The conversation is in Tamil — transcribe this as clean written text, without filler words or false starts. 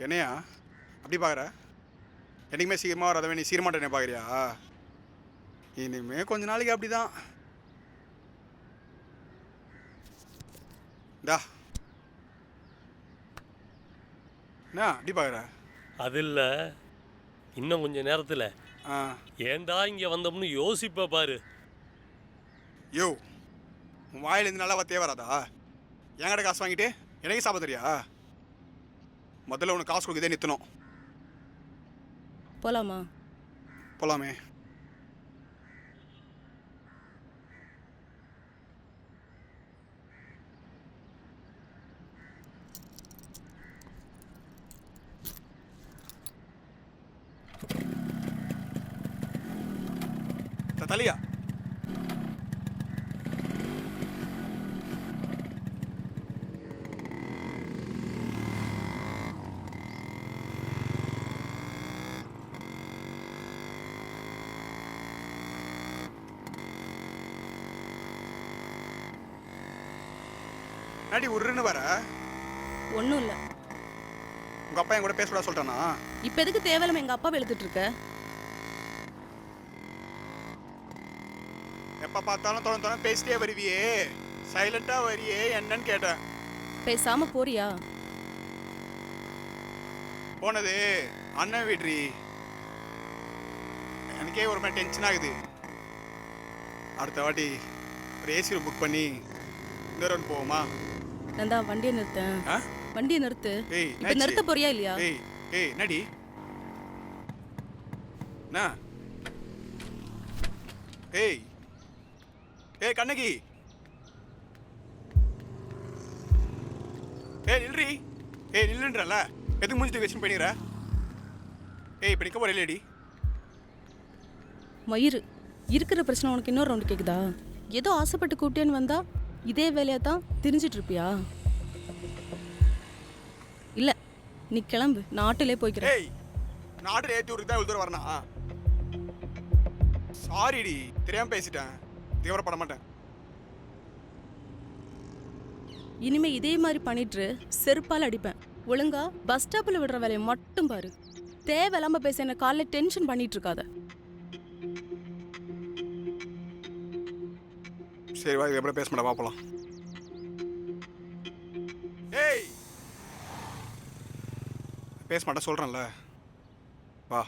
என்னையா அப்படி பார்க்குற? என்றைக்குமே சீக்கிரமாக வராதவன் நீ சீரமாட்டேனே பார்க்குறியா? இனிமே கொஞ்ச நாளைக்கு அப்படி தான். டா என்ன அப்படி பார்க்குற? அது இல்லை, இன்னும் கொஞ்சம் நேரத்தில் ஆ ஏண்டா இங்கே வந்தோம்னு யோசிப்ப பாரு. யோ, உன் வாயிலேருந்து நல்லா வார்த்தையே வராதா? என்கிட்ட காசு வாங்கிட்டு எனக்கு சாப்பிட தெரியா? முதல்ல உனக்கு காசு கொடுக்குதே நிறுத்தணும். போலாமா? போலாமே. தலியா நடி உருன்னு வர. ஒன்றும் இல்லை. உங்க அப்பா என் கூட பேசக்கூடாது சொல்லிட்டானா? இப்போ எதுக்கு தேவையில்லாம எங்கள் அப்பாவை இழுத்துட்டு இருக்க? எப்போ பார்த்தாலும் தொடர்ந்து பேசிட்டே வருவியே, சைலண்டாக வரியே, என்னன்னு கேட்டேன். பேசாம போறியா? போனது அண்ணன் வீட்ரி. எனக்கே ஒரு மாதிரி டென்ஷன் ஆகுது. அடுத்த வாட்டி ஒரு ஏசி புக் பண்ணி இந்த ரவுண்ட் போவோமா? நான் தான் வண்டியை நிறுத்தேன். ஆ? வண்டியை நிறுத்து. ஏய் இப்போ நிறுத்த போறியா இல்லையா? ஏய் ஏய் நடி என்ன? ஏய் ஏய் கண்ணகி, ஏய் நில்றி. ஏய் நில்லுன்றல, எதுக்கு மூஞ்சி வச்சு பண்ணிடுற? ஏய் இப்போ நிற்க போற இல்லையடி? மயிறு இருக்கிற பிரச்சனை உனக்கு இன்னொரு ரவுண்டு கேக்குதா? ஏதோ ஆசைப்பட்டு கூப்பிட்டேன்னு வந்தா இதே வேலையா தான் திரிஞ்சிட்டு இருப்பியா? இல்ல, நீ கிளம்பு, நான் ஆட்டோலே போய்க்கிறேன். ஏய் நாட்டில் ஏற்றி ஊருக்கு தான் இவ்வளோ தூரம் வரணும். சாரிடி, தெரியாமல் பேசிட்டேன். தீவிரப்பட மாட்டேன். இனிமே இதே மாதிரி பண்ணிட்டு செருப்பால் அடிப்பேன். ஒழுங்கா பஸ் ஸ்டாப்ல விடுற வேலையை மட்டும் பாரு. தேவையில்லாம பேச என்ன காலைல டென்ஷன் பண்ணிட்டு இருக்காத. சரி வா, இது எப்படி பேச மாட்டேன், வா போலாம். ஏய் பேச மாட்டேன் சொல்கிறேன்ல, வா.